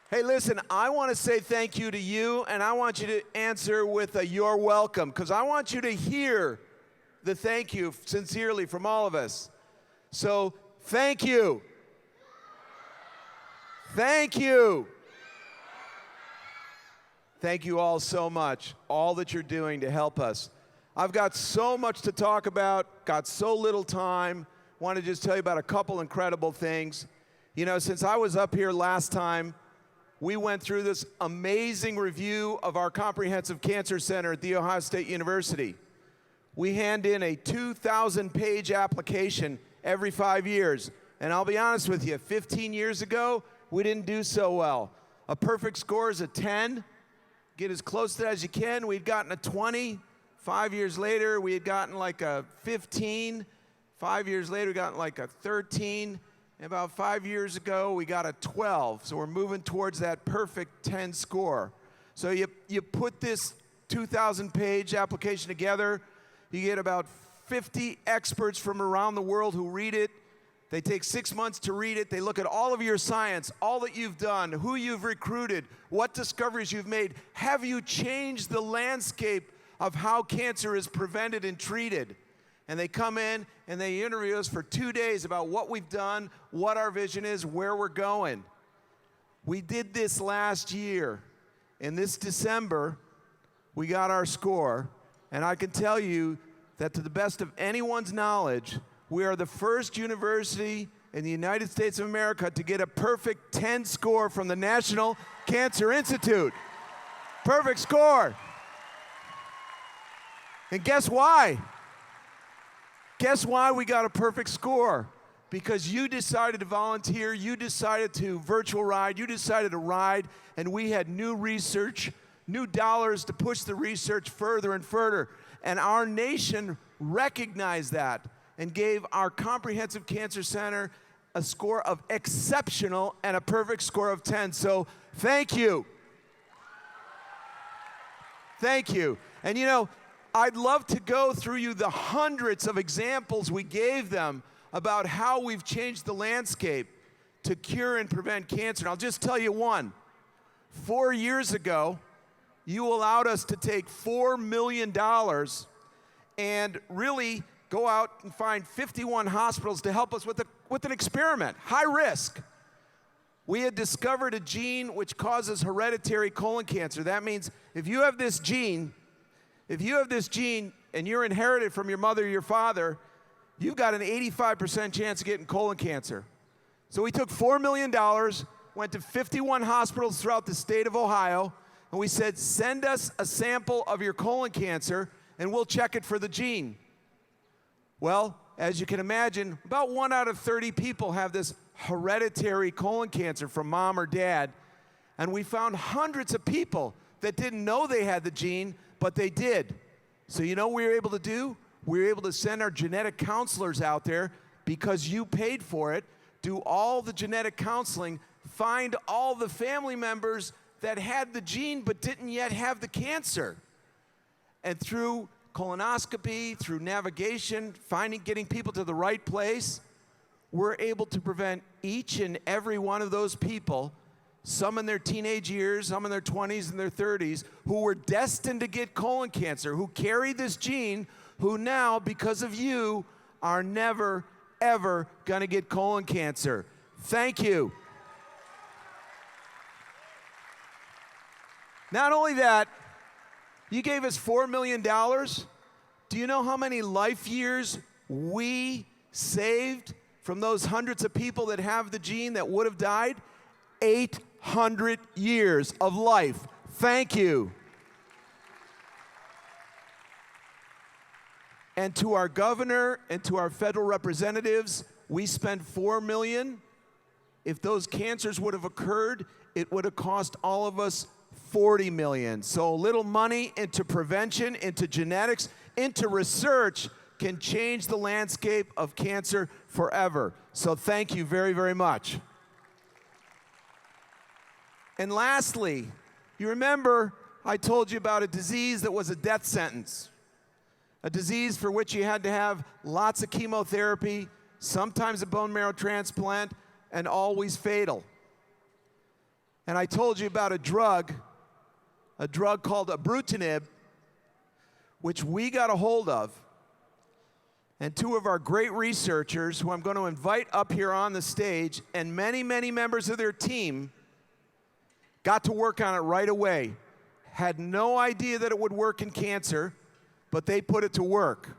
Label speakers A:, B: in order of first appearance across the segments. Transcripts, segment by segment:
A: Hey, listen, I want to say thank you to you, and I want you to answer with a "you're welcome," because I want you to hear the thank you sincerely from all of us. So, thank you. Thank you. Thank you all so much, all that you're doing to help us. I've got so much to talk about, got so little time. Want to just tell you about a couple incredible things. You know, since I was up here last time, we went through this amazing review of our Comprehensive Cancer Center at The Ohio State University. We hand in a 2,000-page application every 5 years. And I'll be honest with you, 15 years ago, we didn't do so well. A perfect score is a 10. Get as close to that as you can. We'd gotten a 20. 5 years later, we had gotten like a 15. 5 years later, we got like a 13. And about 5 years ago, we got a 12. So we're moving towards that perfect 10 score. So you put this 2,000-page application together. You get about 50 experts from around the world who read it. They take 6 months to read it. They look at all of your science, all that you've done, who you've recruited, what discoveries you've made. Have you changed the landscape of how cancer is prevented and treated? And they come in and they interview us for 2 days about what we've done, what our vision is, where we're going. We did this last year. In this December, we got our score. And I can tell you that to the best of anyone's knowledge, we are the first university in the United States of America to get a perfect 10 score from the National Cancer Institute. Perfect score. And guess why? Guess why we got a perfect score? Because you decided to volunteer, you decided to virtual ride, you decided to ride, and we had new research, new dollars to push the research further and further. And our nation recognized that and gave our Comprehensive Cancer Center a score of exceptional and a perfect score of 10. So thank you. Thank you. And you know, I'd love to go through you the hundreds of examples we gave them about how we've changed the landscape to cure and prevent cancer. And I'll just tell you one. 4 years ago, you allowed us to take $4 million and really go out and find 51 hospitals to help us with an experiment, high risk. We had discovered a gene which causes hereditary colon cancer. That means if you have this gene and you're inherited from your mother or your father, you've got an 85% chance of getting colon cancer. So we took $4 million, went to 51 hospitals throughout the state of Ohio, and we said, send us a sample of your colon cancer and we'll check it for the gene. Well, as you can imagine, about 1 out of 30 people have this hereditary colon cancer from mom or dad, and we found hundreds of people that didn't know they had the gene, but they did. So you know what we were able to do? We were able to send our genetic counselors out there because you paid for it, do all the genetic counseling, find all the family members that had the gene but didn't yet have the cancer. And through colonoscopy, through navigation, getting people to the right place, we're able to prevent each and every one of those people, some in their teenage years, some in their 20s and their 30s, who were destined to get colon cancer, who carried this gene, who now, because of you, are never, ever gonna get colon cancer. Thank you. Not only that, you gave us $4 million. Do you know how many life years we saved from those hundreds of people that have the gene that would have died? 800 years of life. Thank you. And to our governor and to our federal representatives, we spent $4 million. If those cancers would have occurred, it would have cost all of us $40 million. So a little money into prevention, into genetics, into research can change the landscape of cancer forever. So thank you very, very much. And lastly, you remember I told you about a disease that was a death sentence. A disease for which you had to have lots of chemotherapy, sometimes a bone marrow transplant, and always fatal. And I told you about a drug called ibrutinib, which we got a hold of. And two of our great researchers, who I'm going to invite up here on the stage, and many, many members of their team, got to work on it right away. Had no idea that it would work in cancer, but they put it to work.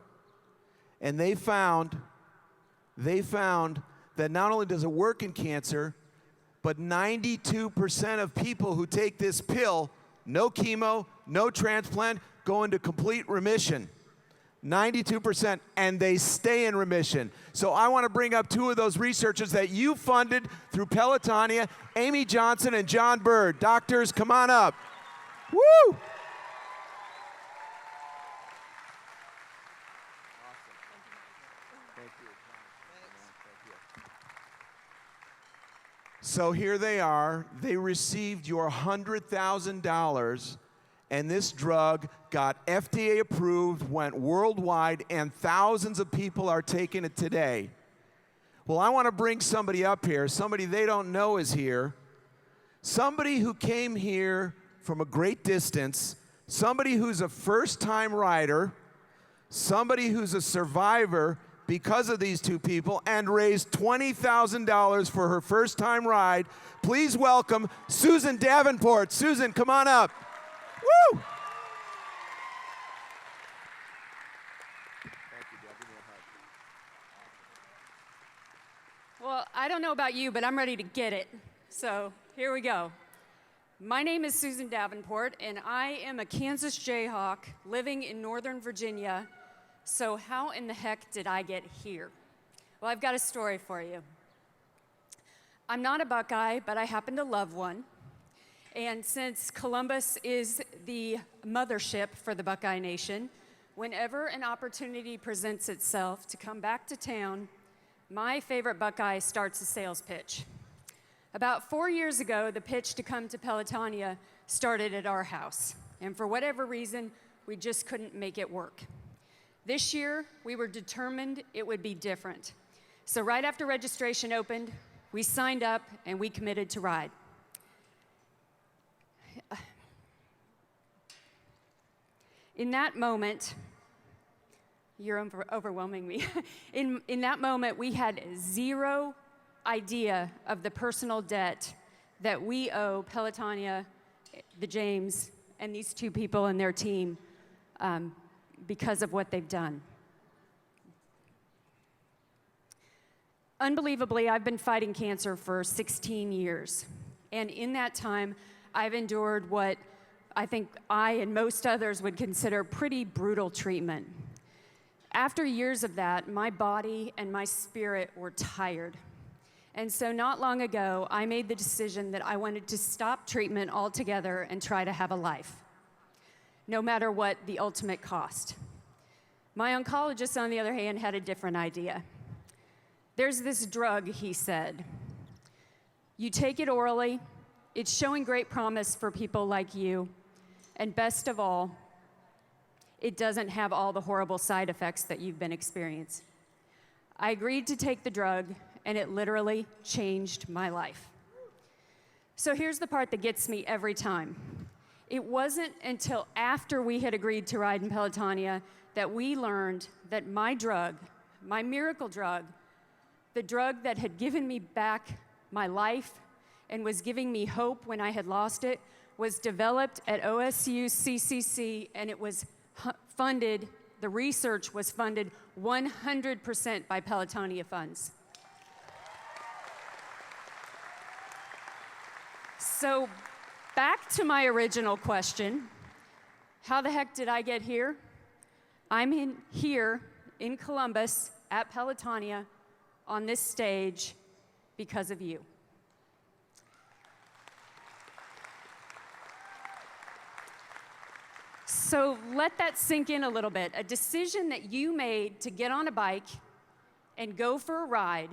A: And they found that not only does it work in cancer, but 92% of people who take this pill, no chemo, no transplant, go into complete remission. 92%, and they stay in remission. So I want to bring up two of those researchers that you funded through Pelotonia, Amy Johnson and John Bird. Doctors, come on up. Woo! So here they are. They received your $100,000, and this drug got FDA approved, went worldwide, and thousands of people are taking it today. Well, I want to bring somebody up here, somebody they don't know is here, somebody who came here from a great distance, somebody who's a first-time rider, somebody who's a survivor because of these two people, and raised $20,000 for her first-time ride. Please welcome Susan Davenport. Susan, come on up. Woo!
B: Well, I don't know about you, but I'm ready to get it. So here we go. My name is Susan Davenport, and I am a Kansas Jayhawk living in Northern Virginia. So how in the heck did I get here? Well, I've got a story for you. I'm not a Buckeye, but I happen to love one. And since Columbus is the mothership for the Buckeye Nation, whenever an opportunity presents itself to come back to town, my favorite Buckeye starts a sales pitch. About 4 years ago, the pitch to come to Pelotonia started at our house. And for whatever reason, we just couldn't make it work. This year, we were determined it would be different. So right after registration opened, we signed up and we committed to ride. In that moment, you're overwhelming me. In that moment, we had zero idea of the personal debt that we owe Pelotonia, the James, and these two people and their team because of what they've done. Unbelievably, I've been fighting cancer for 16 years. And in that time, I've endured what I think I and most others would consider pretty brutal treatment. After years of that, my body and my spirit were tired. And so not long ago, I made the decision that I wanted to stop treatment altogether and try to have a life, no matter what the ultimate cost. My oncologist, on the other hand, had a different idea. There's this drug, he said. You take it orally, it's showing great promise for people like you, and best of all, it doesn't have all the horrible side effects that you've been experiencing. I agreed to take the drug, and it literally changed my life. So here's the part that gets me every time. It wasn't until after we had agreed to ride in Pelotonia that we learned that my drug, my miracle drug, the drug that had given me back my life and was giving me hope when I had lost it, was developed at OSU CCC, and it was funded, the research was funded 100% by Pelotonia funds. So back to my original question, how the heck did I get here? I'm here in Columbus at Pelotonia on this stage because of you. So let that sink in a little bit. A decision that you made to get on a bike and go for a ride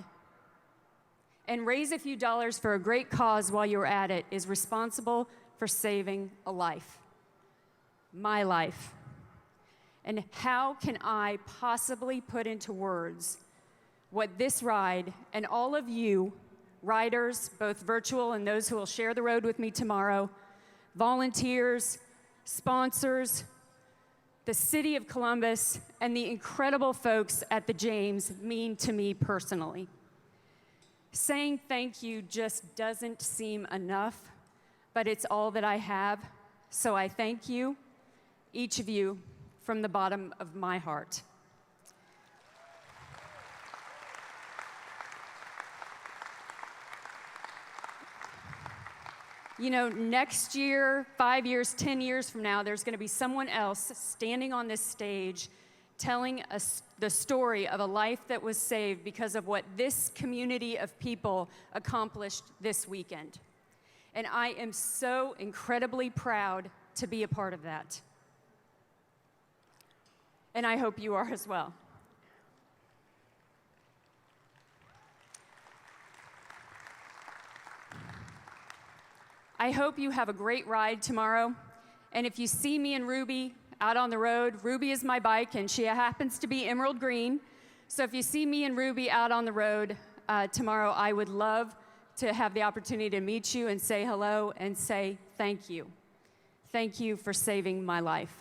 B: and raise a few dollars for a great cause while you're at it is responsible for saving a life, my life. And how can I possibly put into words what this ride and all of you riders, both virtual and those who will share the road with me tomorrow, volunteers, sponsors, the City of Columbus, and the incredible folks at the James mean to me personally. Saying thank you just doesn't seem enough, but it's all that I have, so I thank you, each of you, from the bottom of my heart. You know, next year, 5 years, 10 years from now, there's going to be someone else standing on this stage telling us the story of a life that was saved because of what this community of people accomplished this weekend. And I am so incredibly proud to be a part of that. And I hope you are as well. I hope you have a great ride tomorrow. And if you see me and Ruby out on the road, Ruby is my bike, and she happens to be emerald green. So if you see me and Ruby out on the road tomorrow, I would love to have the opportunity to meet you and say hello and say thank you. Thank you for saving my life.